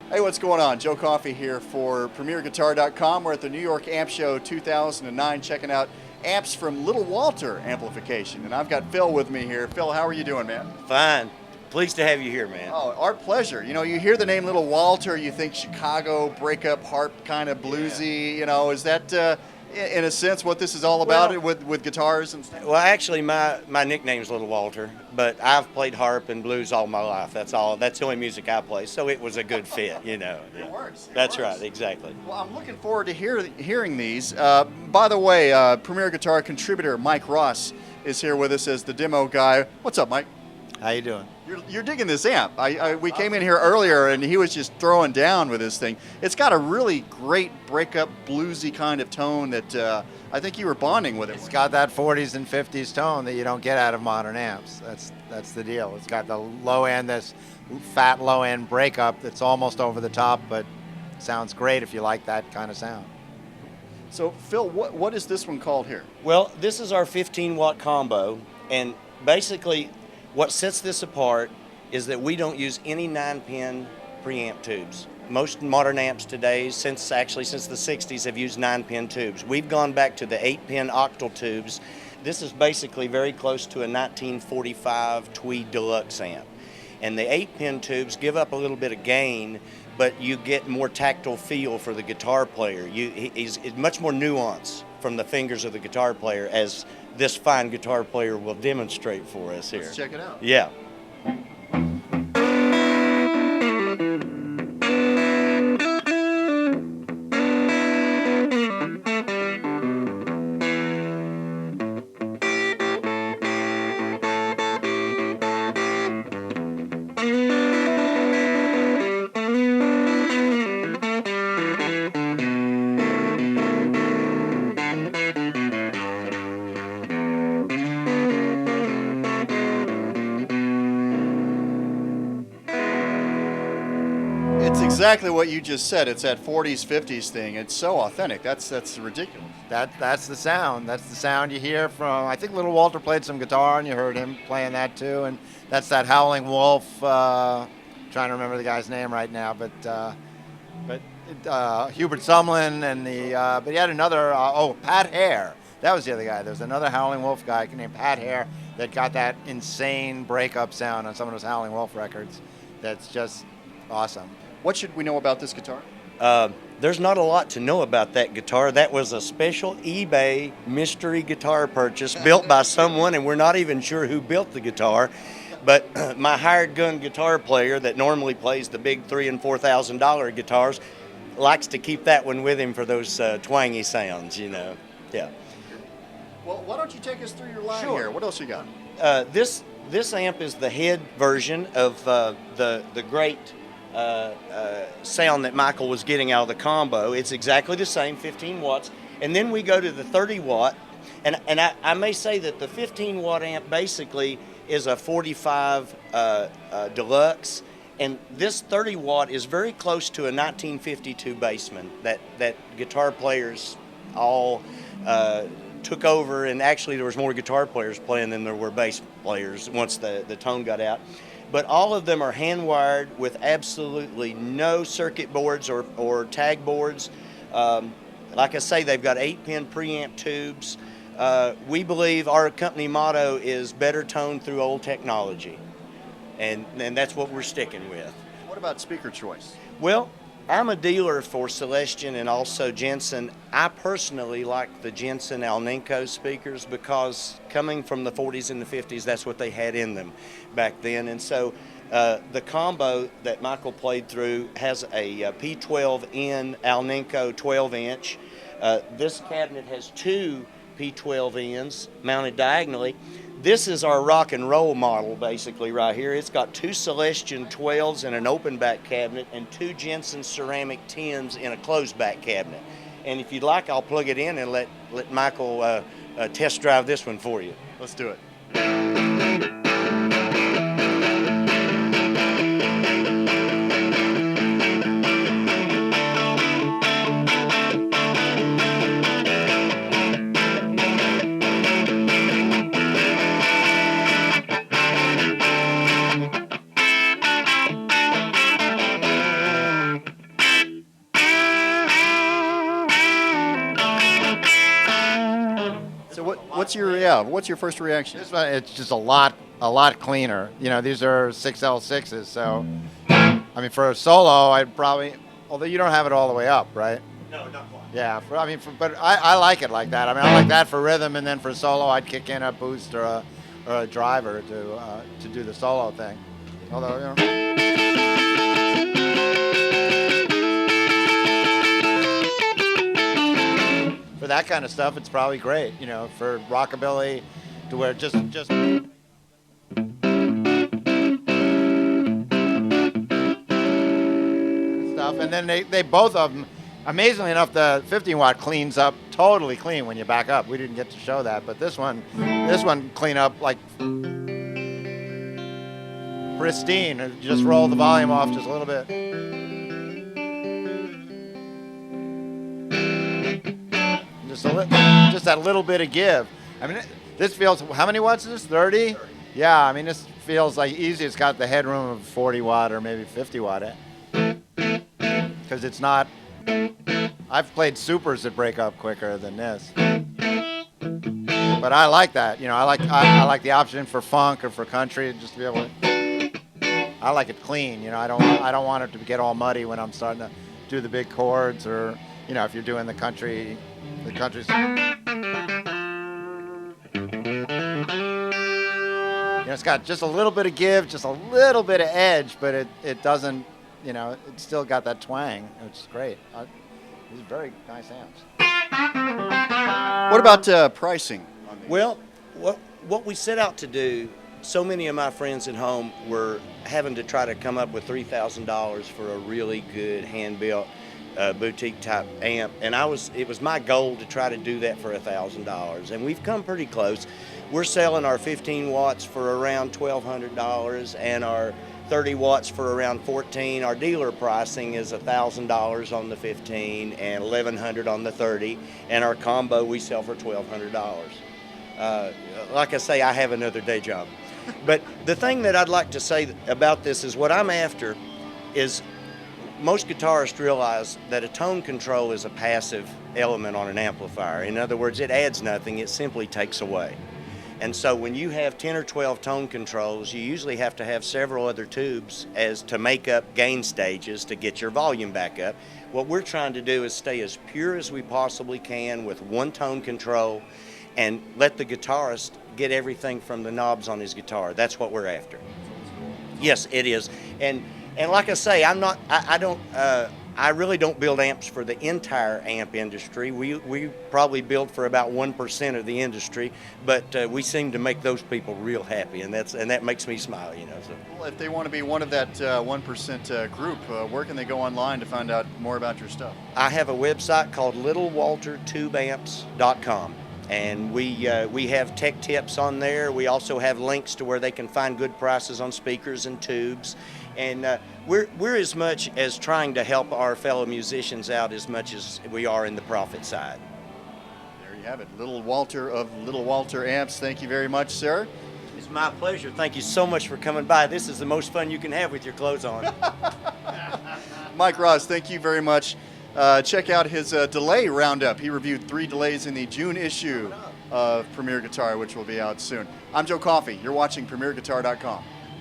Hey, what's going on? Joe Coffey here for PremierGuitar.com. We're at the New York Amp Show 2009 checking out amps from Little Walter Amplification. And I've got Phil with me here. Phil, how are you doing, man? Fine. Pleased to have you here, man. Oh, our pleasure. You know, you hear the name Little Walter, you think Chicago breakup harp kind of bluesy. Yeah. You know, is that in a sense what this is all about Well, with guitars and stuff? Well, actually, my nickname's Little Walter, but I've played harp and blues all my life. That's all. That's the only music I play, so it was a good fit, you know. It works. That's right, exactly. Well, I'm looking forward to hearing these. By the way, Premier Guitar contributor Mike Ross is here with us as the demo guy. What's up, Mike? How you doing? You're digging this amp. We came in here earlier and he was just throwing down with this thing. It's got a really great breakup bluesy kind of tone that I think you were bonding with it. It's got that 40s and 50s tone that you don't get out of modern amps. That's the deal. It's got the low end, this fat low end breakup that's almost over the top, but sounds great if you like that kind of sound. So Phil, what is this one called here? Well, this is our 15-watt combo, and basically what sets this apart is that we don't use any 9-pin preamp tubes. Most modern amps today, since the 60s, have used 9-pin tubes. We've gone back to the 8-pin octal tubes. This is basically very close to a 1945 Tweed Deluxe amp. And the 8-pin tubes give up a little bit of gain, but you get more tactile feel for the guitar player. It's much more nuance from the fingers of the guitar player, as this fine guitar player will demonstrate for us here. Let's check it out. Yeah. It's exactly what you just said. It's that 40s, 50s thing. It's so authentic. That's ridiculous. That's the sound. That's the sound you hear from, I think Little Walter played some guitar and you heard him playing that too. And that's that Howling Wolf, trying to remember the guy's name right now, but Hubert Sumlin and but he had another, Pat Hare. That was the other guy. There was another Howling Wolf guy named Pat Hare that got that insane breakup sound on some of those Howling Wolf records. That's just awesome. What should we know about this guitar? There's not a lot to know about that guitar. That was a special eBay mystery guitar purchase built by someone, and we're not even sure who built the guitar. But my hired gun guitar player that normally plays the big $3,000 and $4,000 guitars likes to keep that one with him for those twangy sounds, you know. Yeah. Well, why don't you take us through your line Sure. here? What else you got? This amp is the head version of the great sound that Michael was getting out of the combo. It's exactly the same, 15 watts. And then we go to the 30 watt. And I may say that the 15 watt amp basically is a 45 Deluxe. And this 30 watt is very close to a 1952 Bassman that guitar players all took over. And actually there was more guitar players playing than there were bass players once the tone got out. But all of them are hand wired with absolutely no circuit boards or tag boards. Like I say, they've got 8-pin preamp tubes. We believe our company motto is better tone through old technology. And that's what we're sticking with. What about speaker choice? Well, I'm a dealer for Celestion and also Jensen. I personally like the Jensen Alnico speakers because coming from the 40s and the 50s, that's what they had in them back then. And so the combo that Michael played through has a P12N Alnico 12-inch. This cabinet has two P12Ns mounted diagonally. This is our rock and roll model basically right here. It's got two Celestion 12s in an open back cabinet and two Jensen ceramic 10s in a closed back cabinet. And if you'd like, I'll plug it in and let Michael test drive this one for you. Let's do it. So what's your what's your first reaction? This one, it's just a lot cleaner. You know, these are 6L6s, so I mean, for a solo, I'd probably, although you don't have it all the way up, right? No, not quite. Yeah, but I like it like that. I mean, I like that for rhythm, and then for solo, I'd kick in a boost or a driver to do the solo thing. Although, you know. For that kind of stuff, it's probably great, you know, for rockabilly, to where just stuff. And then they both of them, amazingly enough, the 15 watt cleans up totally clean when you back up. We didn't get to show that, but this one clean up like pristine. Just roll the volume off just a little bit. Just that little bit of give. I mean, this feels, how many watts is this? 30? 30. Yeah, I mean, this feels like easy. It's got the headroom of 40 watt or maybe 50 watt. Because it's not, I've played supers that break up quicker than this. But I like that. You know, I like the option for funk or for country, just to be able to, I like it clean. You know, I don't want it to get all muddy when I'm starting to do the big chords, or, you know, if you're doing the country's. You know, it's got just a little bit of give, just a little bit of edge, but it doesn't, you know, it's still got that twang, which is great. These are very nice amps. What about pricing on these? Well, what we set out to do, so many of my friends at home were having to try to come up with $3,000 for a really good hand-built boutique type amp, and it was my goal to try to do that for $1,000, and we've come pretty close. We're selling our 15 watts for around $1,200 and our 30 watts for around $1,400. Our dealer pricing is $1,000 on the 15 and $1,100 on the 30, and our combo we sell for $1,200. Like I say, I have another day job. But the thing that I'd like to say about this is what I'm after is, most guitarists realize that a tone control is a passive element on an amplifier. In other words, it adds nothing, it simply takes away. And so when you have 10 or 12 tone controls, you usually have to have several other tubes as to make up gain stages to get your volume back up. What we're trying to do is stay as pure as we possibly can with one tone control and let the guitarist get everything from the knobs on his guitar. That's what we're after. Yes, it is. And like I say, I really don't build amps for the entire amp industry. We probably build for about 1% of the industry, but we seem to make those people real happy, and that makes me smile, you know. So. Well, if they want to be one of that 1% group, where can they go online to find out more about your stuff? I have a website called littlewaltertubeamps.com. And we have tech tips on there. We also have links to where they can find good prices on speakers and tubes. And we're as much as trying to help our fellow musicians out as much as we are in the profit side. There you have it. Little Walter of Little Walter Amps. Thank you very much, sir. It's my pleasure. Thank you so much for coming by. This is the most fun you can have with your clothes on. Mike Ross, thank you very much. Check out his delay roundup. He reviewed 3 delays in the June issue of Premier Guitar, which will be out soon. I'm Joe Coffey. You're watching PremierGuitar.com.